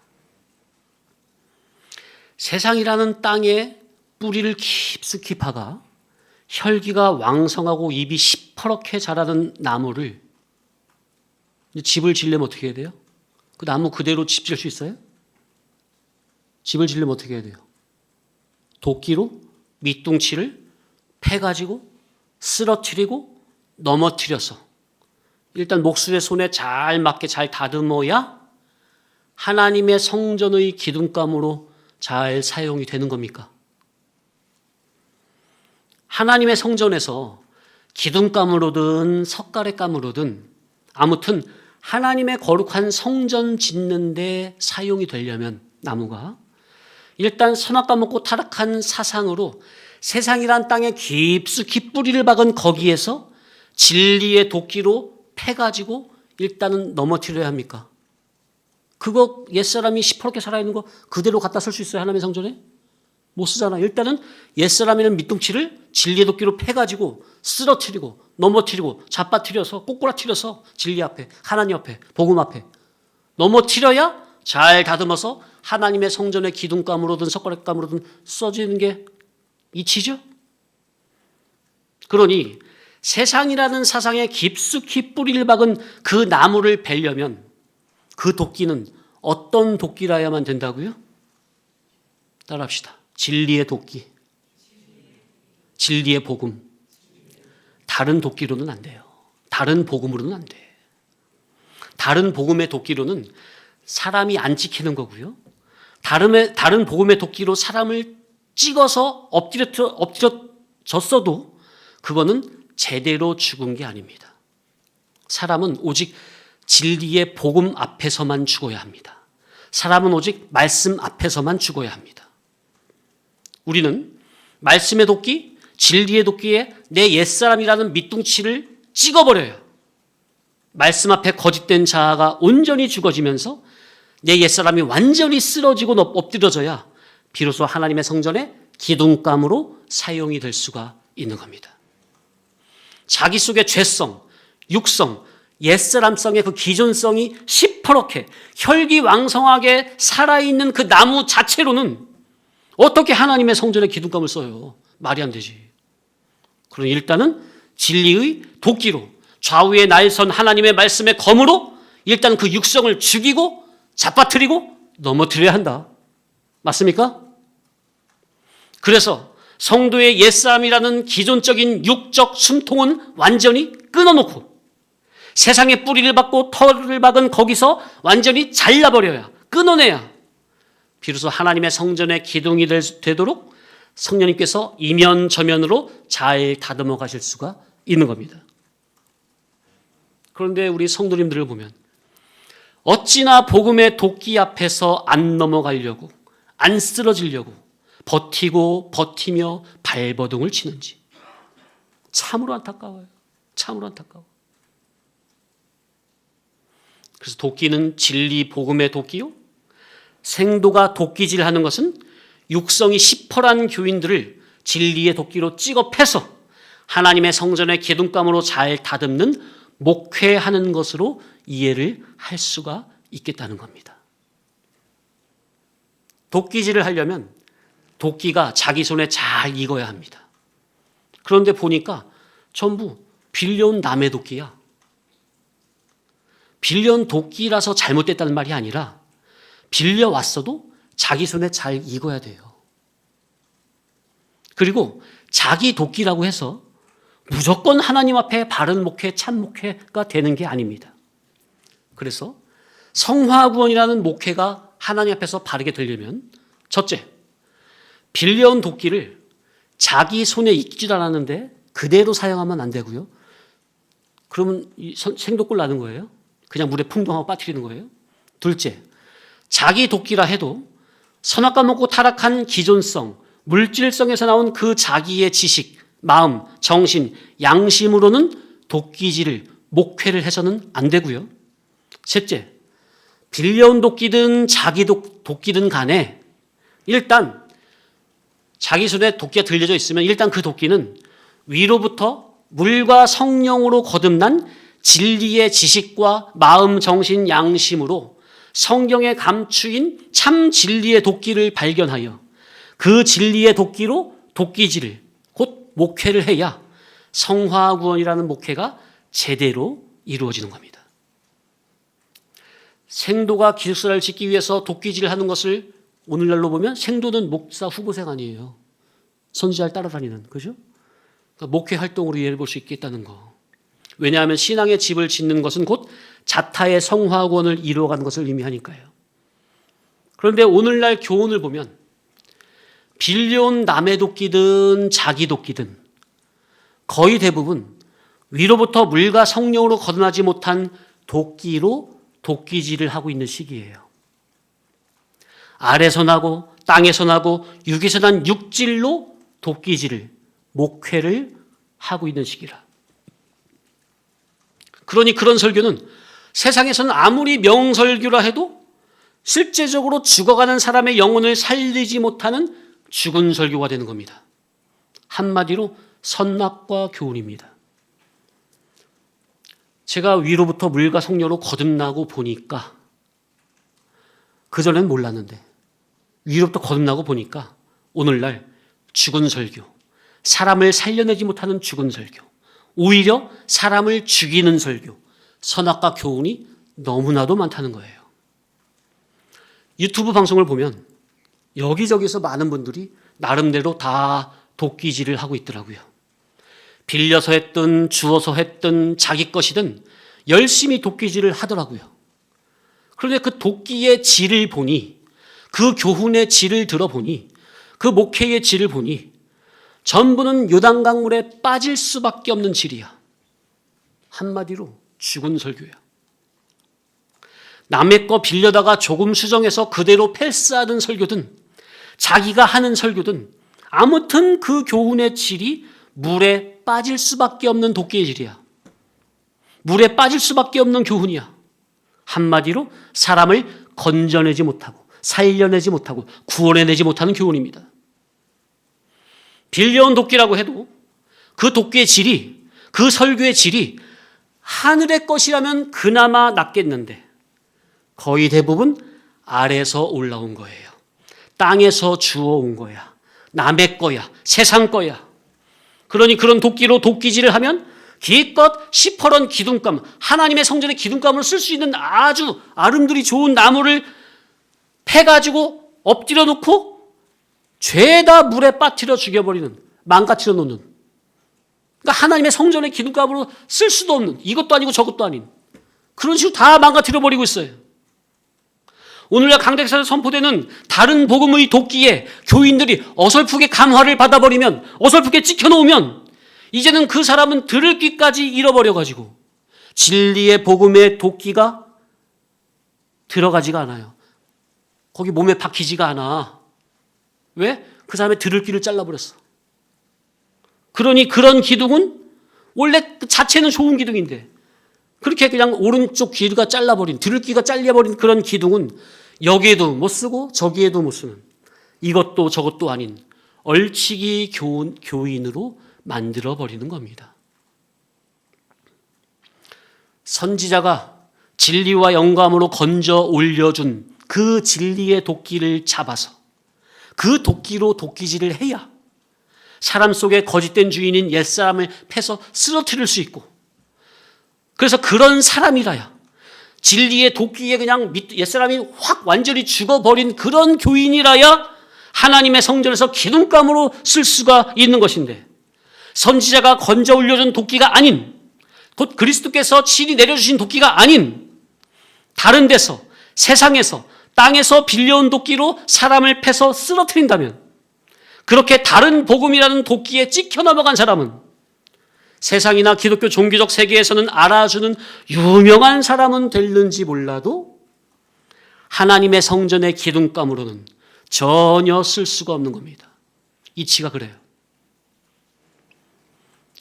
세상이라는 땅에 뿌리를 깊숙이 파가 혈기가 왕성하고 잎이 시퍼렇게 자라는 나무를 집을 지려면 어떻게 해야 돼요? 그 나무 그대로 집 지을 수 있어요? 집을 지려면 어떻게 해야 돼요? 도끼로 밑둥치를 패가지고 쓰러뜨리고 넘어뜨려서 일단 목수의 손에 잘 맞게 잘 다듬어야 하나님의 성전의 기둥감으로 잘 사용이 되는 겁니까? 하나님의 성전에서 기둥감으로든 석가래감으로든 아무튼 하나님의 거룩한 성전 짓는 데 사용이 되려면 나무가 일단 선악과 먹고 타락한 사상으로 세상이란 땅에 깊숙이 뿌리를 박은 거기에서 진리의 도끼로 패가지고 일단은 넘어뜨려야 합니까? 그거 옛사람이 시퍼렇게 살아있는 거 그대로 갖다 쓸 수 있어요? 하나님의 성전에? 못 쓰잖아요. 일단은 옛사람이라는 밑둥치를 진리의 도끼로 패가지고 쓰러뜨리고 넘어뜨리고 잡아뜨려서 꼬꾸라뜨려서 진리 앞에 하나님 앞에 복음 앞에 넘어뜨려야 잘 다듬어서 하나님의 성전의 기둥감으로든 석가래감으로든 써지는 게 이치죠. 그러니 세상이라는 사상에 깊숙이 뿌리를 박은 그 나무를 베려면 그 도끼는 어떤 도끼라야만 된다고요? 따라합시다. 진리의 도끼, 진리의 복음. 다른 도끼로는 안 돼요. 다른 복음으로는 안 돼. 다른 복음의 도끼로는 사람이 안 지키는 거고요. 다른 복음의 도끼로 사람을 찍어서 엎드려졌어도 그거는 제대로 죽은 게 아닙니다. 사람은 오직 진리의 복음 앞에서만 죽어야 합니다. 사람은 오직 말씀 앞에서만 죽어야 합니다. 우리는 말씀의 도끼, 진리의 도끼에 내 옛사람이라는 밑둥치를 찍어버려요. 말씀 앞에 거짓된 자아가 온전히 죽어지면서 내 옛사람이 완전히 쓰러지고 엎드려져야 비로소 하나님의 성전에 기둥감으로 사용이 될 수가 있는 겁니다. 자기 속의 죄성, 육성, 옛사람성의 그 기존성이 시퍼렇게 혈기왕성하게 살아있는 그 나무 자체로는 어떻게 하나님의 성전에 기둥감을 써요? 말이 안 되지. 그러니 일단은 진리의 도끼로 좌우에 날선 하나님의 말씀의 검으로 일단 그 육성을 죽이고 잡아뜨리고 넘어뜨려야 한다. 맞습니까? 그래서 성도의 옛사람이라는 기존적인 육적 숨통은 완전히 끊어놓고 세상에 뿌리를 박고 털을 박은 거기서 완전히 잘라버려야, 끊어내야 비로소 하나님의 성전의 기둥이 되도록 성령님께서 이면저면으로 잘 다듬어 가실 수가 있는 겁니다. 그런데 우리 성도님들을 보면 어찌나 복음의 도끼 앞에서 안 넘어가려고, 안 쓰러지려고 버티며 발버둥을 치는지 참으로 안타까워요. 참으로 안타까워. 그래서 도끼는 진리 복음의 도끼요. 생도가 도끼질하는 것은 육성이 시퍼란 교인들을 진리의 도끼로 찍어 패서 하나님의 성전의 기둥감으로 잘 다듬는 목회하는 것으로 이해를 할 수가 있겠다는 겁니다. 도끼질을 하려면 도끼가 자기 손에 잘 익어야 합니다. 그런데 보니까 전부 빌려온 남의 도끼야. 빌려온 도끼라서 잘못됐다는 말이 아니라 빌려왔어도 자기 손에 잘 익어야 돼요. 그리고 자기 도끼라고 해서 무조건 하나님 앞에 바른 목회, 참 목회가 되는 게 아닙니다. 그래서 성화구원이라는 목회가 하나님 앞에서 바르게 되려면 첫째, 빌려온 도끼를 자기 손에 익지도 않았는데 그대로 사용하면 안 되고요. 그러면 생도골 나는 거예요. 그냥 물에 풍덩하고 빠뜨리는 거예요. 둘째, 자기 도끼라 해도 선악과 먹고 타락한 기존성, 물질성에서 나온 그 자기의 지식, 마음, 정신, 양심으로는 도끼질을, 목회를 해서는 안 되고요. 셋째, 빌려온 도끼든 자기 도끼든 간에 일단 자기 손에 도끼가 들려져 있으면 일단 그 도끼는 위로부터 물과 성령으로 거듭난 진리의 지식과 마음, 정신, 양심으로 성경에 감추인 참 진리의 도끼를 발견하여 그 진리의 도끼로 도끼질을 곧 목회를 해야 성화구원이라는 목회가 제대로 이루어지는 겁니다. 생도가 기숙사를 짓기 위해서 도끼질을 하는 것을 오늘날로 보면 생도는 목사 후보생 아니에요. 선지자를 따라다니는, 그죠? 그러니까 목회 활동으로 이해를 볼 수 있겠다는 거. 왜냐하면 신앙의 집을 짓는 것은 곧 자타의 성화구원을 이루어가는 것을 의미하니까요. 그런데 오늘날 교훈을 보면 빌려온 남의 도끼든 자기 도끼든 거의 대부분 위로부터 물과 성령으로 거듭나지 못한 도끼로 도끼질을 하고 있는 시기예요. 아래서 나고 땅에서 나고 육에서 난 육질로 도끼질을, 목회를 하고 있는 시기라. 그러니 그런 설교는 세상에서는 아무리 명설교라 해도 실제적으로 죽어가는 사람의 영혼을 살리지 못하는 죽은 설교가 되는 겁니다. 한마디로 선악과 교훈입니다. 제가 위로부터 물과 성령으로 거듭나고 보니까 그전엔 몰랐는데 위로부터 거듭나고 보니까 오늘날 죽은 설교, 사람을 살려내지 못하는 죽은 설교, 오히려 사람을 죽이는 설교, 선악과 교훈이 너무나도 많다는 거예요. 유튜브 방송을 보면 여기저기서 많은 분들이 나름대로 다 도끼질을 하고 있더라고요. 빌려서 했든 주워서 했든 자기 것이든 열심히 도끼질을 하더라고요. 그런데 그 도끼의 질을 보니, 그 교훈의 질을 들어보니, 그 목회의 질을 보니 전부는 요단강물에 빠질 수밖에 없는 질이야. 한마디로 죽은 설교야. 남의 거 빌려다가 조금 수정해서 그대로 패스하는 설교든 자기가 하는 설교든 아무튼 그 교훈의 질이 물에 빠질 수밖에 없는 도끼의 질이야. 물에 빠질 수밖에 없는 교훈이야. 한마디로 사람을 건져내지 못하고 살려내지 못하고 구원해내지 못하는 교훈입니다. 빌려온 도끼라고 해도 그 도끼의 질이, 그 설교의 질이 하늘의 것이라면 그나마 낫겠는데 거의 대부분 아래에서 올라온 거예요. 땅에서 주워온 거야. 남의 거야. 세상 거야. 그러니 그런 도끼로 도끼질을 하면 기껏 시퍼런 기둥감, 하나님의 성전의 기둥감을 쓸 수 있는 아주 아름드리 좋은 나무를 패가지고 엎드려 놓고 죄다 물에 빠뜨려 죽여버리는, 망가뜨려 놓는, 그러니까 하나님의 성전의 기둥감으로 쓸 수도 없는, 이것도 아니고 저것도 아닌 그런 식으로 다 망가뜨려 버리고 있어요. 오늘날 강대상에서 선포되는 다른 복음의 도끼에 교인들이 어설프게 감화를 받아버리면, 어설프게 찍혀놓으면 이제는 그 사람은 들을 귀까지 잃어버려가지고 진리의 복음의 도끼가 들어가지가 않아요. 거기 몸에 박히지가 않아. 왜? 그 사람의 들을 귀를 잘라버렸어. 그러니 그런 기둥은 원래 그 자체는 좋은 기둥인데 그렇게 그냥 오른쪽 귀가 잘라버린, 들을 귀가 잘려버린 그런 기둥은 여기에도 못 쓰고 저기에도 못 쓰는, 이것도 저것도 아닌 얼치기 교인으로 만들어버리는 겁니다. 선지자가 진리와 영감으로 건져 올려준 그 진리의 도끼를 잡아서 그 도끼로 도끼질을 해야 사람 속에 거짓된 주인인 옛사람을 패서 쓰러뜨릴 수 있고, 그래서 그런 사람이라야, 진리의 도끼에 그냥 옛사람이 확 완전히 죽어버린 그런 교인이라야 하나님의 성전에서 기둥감으로 쓸 수가 있는 것인데, 선지자가 건져 올려준 도끼가 아닌, 곧 그리스도께서 친히 내려주신 도끼가 아닌 다른 데서, 세상에서, 땅에서 빌려온 도끼로 사람을 패서 쓰러뜨린다면, 그렇게 다른 복음이라는 도끼에 찍혀 넘어간 사람은 세상이나 기독교 종교적 세계에서는 알아주는 유명한 사람은 될는지 몰라도 하나님의 성전의 기둥감으로는 전혀 쓸 수가 없는 겁니다. 이치가 그래요.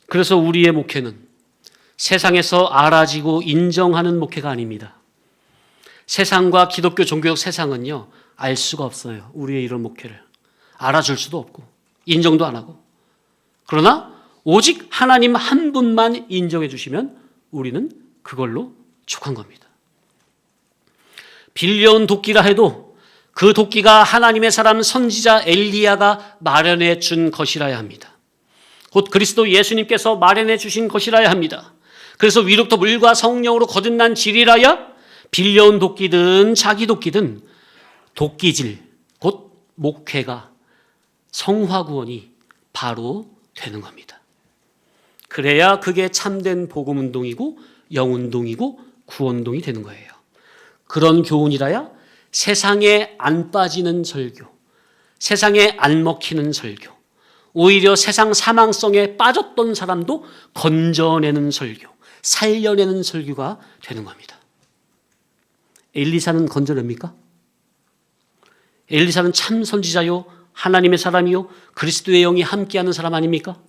그래서 우리의 목회는 세상에서 알아지고 인정하는 목회가 아닙니다. 세상과 기독교 종교적 세상은요, 알 수가 없어요. 우리의 이런 목회를 알아줄 수도 없고 인정도 안 하고. 그러나 오직 하나님 한 분만 인정해 주시면 우리는 그걸로 족한 겁니다. 빌려온 도끼라 해도 그 도끼가 하나님의 사람 선지자 엘리야가 마련해 준 것이라야 합니다. 곧 그리스도 예수님께서 마련해 주신 것이라야 합니다. 그래서 위로부터 물과 성령으로 거듭난 질이라야 빌려온 도끼든 자기 도끼든 도끼질, 곧 목회가, 성화구원이 바로 되는 겁니다. 그래야 그게 참된 복음운동이고 영운동이고 구원운동이 되는 거예요. 그런 교훈이라야 세상에 안 빠지는 설교, 세상에 안 먹히는 설교, 오히려 세상 사망성에 빠졌던 사람도 건져내는 설교, 살려내는 설교가 되는 겁니다. 엘리사는 건져냅니까? 엘리사는 참 선지자요, 하나님의 사람이요, 그리스도의 영이 함께하는 사람 아닙니까?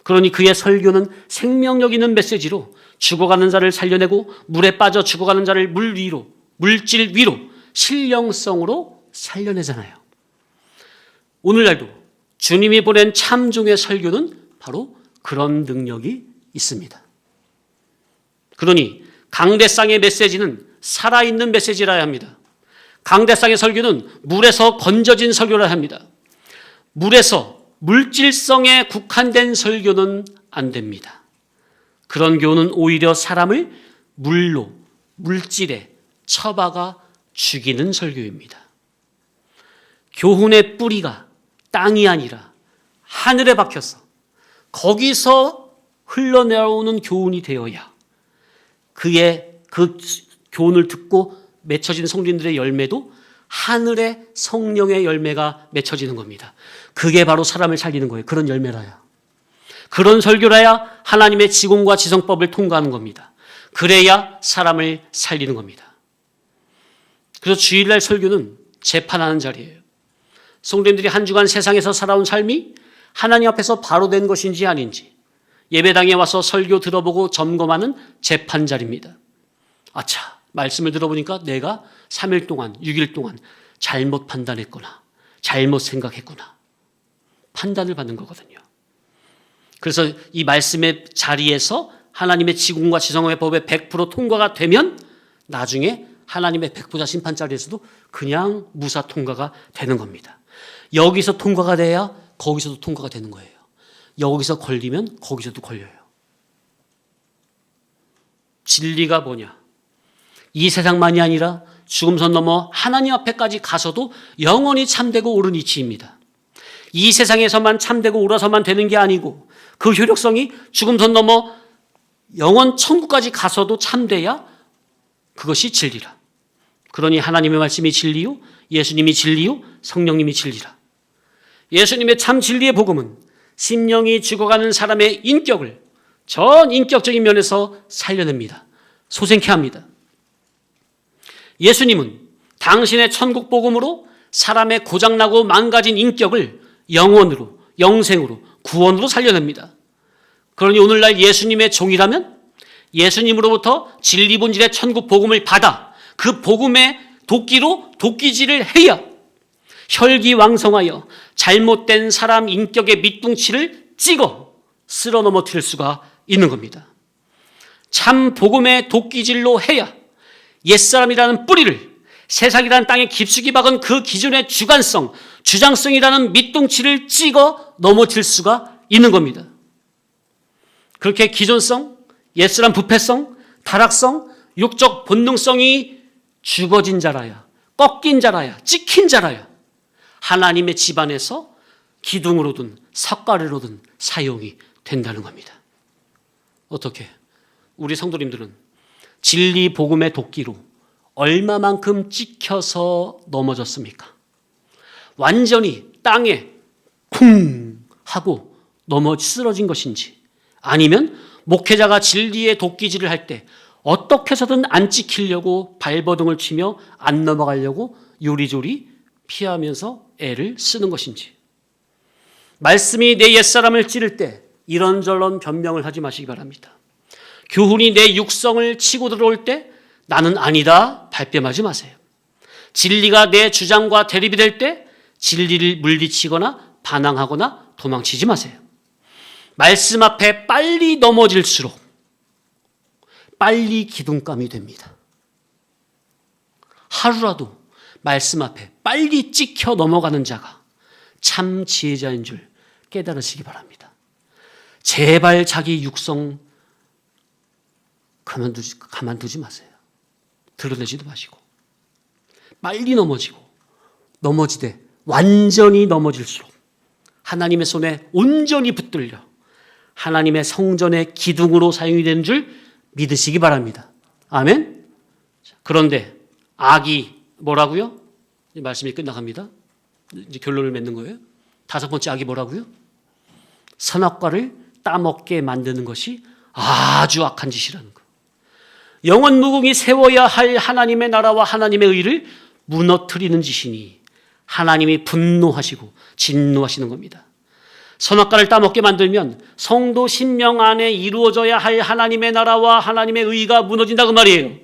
그러니 그의 설교는 생명력 있는 메시지로 죽어가는 자를 살려내고 물에 빠져 죽어가는 자를 물 위로, 물질 위로, 신령성으로 살려내잖아요. 오늘날도 주님이 보낸 참종의 설교는 바로 그런 능력이 있습니다. 그러니 강대상의 메시지는 살아있는 메시지라야 합니다. 강대상의 설교는 물에서 건져진 설교를 합니다. 물에서 물질성에 국한된 설교는 안 됩니다. 그런 교훈은 오히려 사람을 물로, 물질에 처박아 죽이는 설교입니다. 교훈의 뿌리가 땅이 아니라 하늘에 박혀서 거기서 흘러나오는 교훈이 되어야 그 교훈을 듣고 맺혀진 성도님들의 열매도 하늘의 성령의 열매가 맺혀지는 겁니다. 그게 바로 사람을 살리는 거예요. 그런 열매라야. 그런 설교라야 하나님의 지공과 지성법을 통과하는 겁니다. 그래야 사람을 살리는 겁니다. 그래서 주일날 설교는 재판하는 자리예요. 성도님들이 한 주간 세상에서 살아온 삶이 하나님 앞에서 바로 된 것인지 아닌지 예배당에 와서 설교 들어보고 점검하는 재판 자리입니다. 아차, 말씀을 들어보니까 내가 3일 동안, 6일 동안 잘못 판단했구나, 잘못 생각했구나. 판단을 받는 거거든요. 그래서 이 말씀의 자리에서 하나님의 지공과 지성의 법에 100% 통과가 되면 나중에 하나님의 백보자 심판 자리에서도 그냥 무사 통과가 되는 겁니다. 여기서 통과가 돼야 거기서도 통과가 되는 거예요. 여기서 걸리면 거기서도 걸려요. 진리가 뭐냐? 이 세상만이 아니라 죽음선 넘어 하나님 앞에까지 가서도 영원히 참되고 옳은 이치입니다. 이 세상에서만 참되고 옳아서만 되는 게 아니고 그 효력성이 죽음선 넘어 영원 천국까지 가서도 참돼야 그것이 진리라. 그러니 하나님의 말씀이 진리요, 예수님이 진리요, 성령님이 진리라. 예수님의 참 진리의 복음은 심령이 죽어가는 사람의 인격을 전 인격적인 면에서 살려냅니다. 소생케 합니다. 예수님은 당신의 천국 복음으로 사람의 고장나고 망가진 인격을 영원으로, 영생으로, 구원으로 살려냅니다. 그러니 오늘날 예수님의 종이라면 예수님으로부터 진리 본질의 천국 복음을 받아 그 복음의 도끼로 도끼질을 해야 혈기왕성하여 잘못된 사람 인격의 밑둥치를 찍어 쓸어 넘어뜨릴 수가 있는 겁니다. 참 복음의 도끼질로 해야 옛사람이라는 뿌리를 세상이라는 땅에 깊숙이 박은 그 기존의 주관성, 주장성이라는 밑둥치를 찍어 넘어뜨릴 수가 있는 겁니다. 그렇게 기존성, 옛사람 부패성, 타락성, 육적 본능성이 죽어진 자라야, 꺾인 자라야, 찍힌 자라야 하나님의 집안에서 기둥으로든 석가래로든 사용이 된다는 겁니다. 어떻게? 우리 성도님들은 진리 복음의 도끼로 얼마만큼 찍혀서 넘어졌습니까? 완전히 땅에 쿵 하고 쓰러진 것인지 아니면 목회자가 진리의 도끼질을 할 때 어떻게 해서든 안 찍히려고 발버둥을 치며 안 넘어가려고 요리조리 피하면서 애를 쓰는 것인지. 말씀이 내 옛사람을 찌를 때 이런저런 변명을 하지 마시기 바랍니다. 교훈이 내 육성을 치고 들어올 때 나는 아니다 발뺌하지 마세요. 진리가 내 주장과 대립이 될 때 진리를 물리치거나 반항하거나 도망치지 마세요. 말씀 앞에 빨리 넘어질수록 빨리 기둥감이 됩니다. 하루라도 말씀 앞에 빨리 찍혀 넘어가는 자가 참 지혜자인 줄 깨달으시기 바랍니다. 제발 자기 육성 가만두지 마세요. 드러내지도 마시고 빨리 넘어지되 완전히 넘어질수록 하나님의 손에 온전히 붙들려 하나님의 성전의 기둥으로 사용이 되는 줄 믿으시기 바랍니다. 아멘. 그런데 악이 뭐라고요? 말씀이 끝나갑니다. 이제 결론을 맺는 거예요. 5번째 악이 뭐라고요? 선악과를 따먹게 만드는 것이 아주 악한 짓이라는 거. 영원 무궁히 세워야 할 하나님의 나라와 하나님의 의를 무너뜨리는 짓이니 하나님이 분노하시고 진노하시는 겁니다. 선악과를 따먹게 만들면 성도 심령 안에 이루어져야 할 하나님의 나라와 하나님의 의가 무너진다 그 말이에요.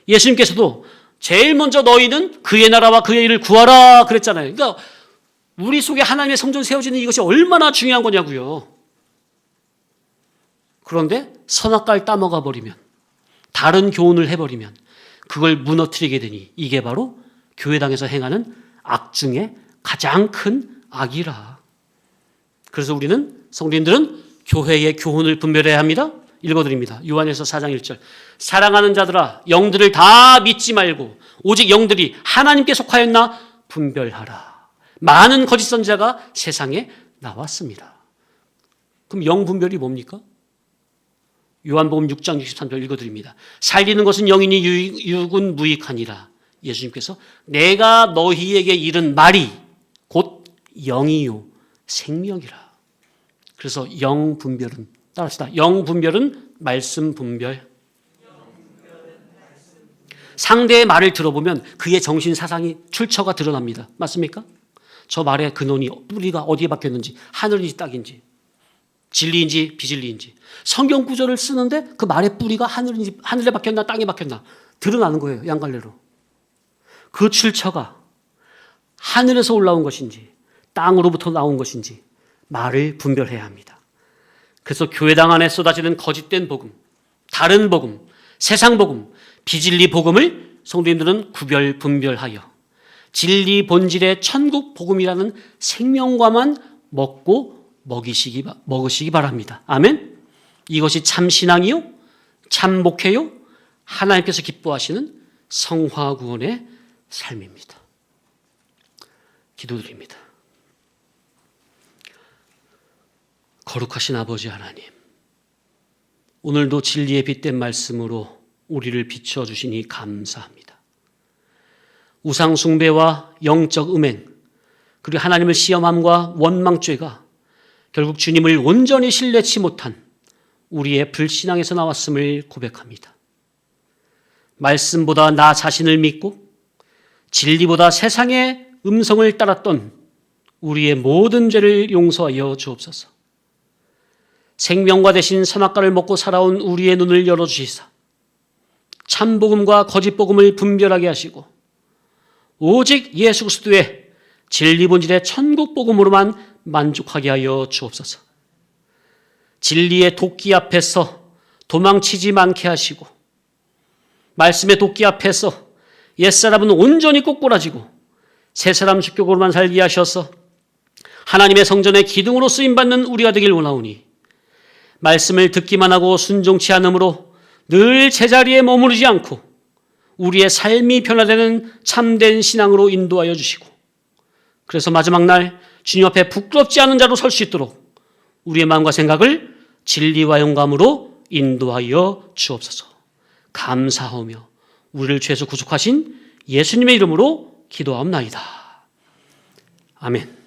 예수님께서도 제일 먼저 너희는 그의 나라와 그의 의를 구하라 그랬잖아요. 그러니까 우리 속에 하나님의 성전 세워지는 이것이 얼마나 중요한 거냐고요. 그런데 선악과를 따먹어 버리면 다른 교훈을 해버리면 그걸 무너뜨리게 되니 이게 바로 교회당에서 행하는 악 중에 가장 큰 악이라. 그래서 우리는 성도님들은 교회의 교훈을 분별해야 합니다. 읽어드립니다. 요한일서 4장 1절. 사랑하는 자들아, 영들을 다 믿지 말고 오직 영들이 하나님께 속하였나 분별하라. 많은 거짓 선지자가 세상에 나왔습니다. 그럼 영 분별이 뭡니까? 요한복음 6장 63절 읽어드립니다. 살리는 것은 영이니 육은 무익하니라. 예수님께서 내가 너희에게 이른 말이 곧 영이요 생명이라. 그래서 영 분별은, 따라합시다. 영 분별은 말씀 분별. 상대의 말을 들어보면 그의 정신 사상이 출처가 드러납니다. 맞습니까? 저 말의 근원이 뿌리가 어디에 박혔는지, 하늘인지 땅인지, 진리인지 비진리인지. 성경 구절을 쓰는데 그 말의 뿌리가 하늘에 박혔나 땅에 박혔나 드러나는 거예요. 양갈래로. 그 출처가 하늘에서 올라온 것인지 땅으로부터 나온 것인지 말을 분별해야 합니다. 그래서 교회당 안에 쏟아지는 거짓된 복음, 다른 복음, 세상 복음, 비진리 복음을 성도님들은 구별 분별하여 진리 본질의 천국 복음이라는 생명과만 먹으시기 바랍니다. 아멘. 이것이 참 신앙이요, 참 목회요, 하나님께서 기뻐하시는 성화 구원의 삶입니다. 기도드립니다. 거룩하신 아버지 하나님, 오늘도 진리의 빛된 말씀으로 우리를 비춰주시니 감사합니다. 우상 숭배와 영적 음행, 그리고 하나님을 시험함과 원망죄가 결국 주님을 온전히 신뢰치 못한 우리의 불신앙에서 나왔음을 고백합니다. 말씀보다 나 자신을 믿고 진리보다 세상의 음성을 따랐던 우리의 모든 죄를 용서하여 주옵소서. 생명과 대신 선악과를 먹고 살아온 우리의 눈을 열어주시사 참복음과 거짓복음을 분별하게 하시고 오직 예수 그리스도의 진리 본질의 천국 복음으로만 만족하게 하여 주옵소서. 진리의 도끼 앞에서 도망치지 않게 하시고 말씀의 도끼 앞에서 옛사람은 온전히 꼬꾸라지고 새사람 주격으로만 살게 하셔서 하나님의 성전의 기둥으로 쓰임받는 우리가 되길 원하오니 말씀을 듣기만 하고 순종치 않으므로 늘 제자리에 머무르지 않고 우리의 삶이 변화되는 참된 신앙으로 인도하여 주시고 그래서 마지막 날 주님 앞에 부끄럽지 않은 자로 설 수 있도록 우리의 마음과 생각을 진리와 영감으로 인도하여 주옵소서. 감사하며 우리를 죄에서 구속하신 예수님의 이름으로 기도하옵나이다. 아멘.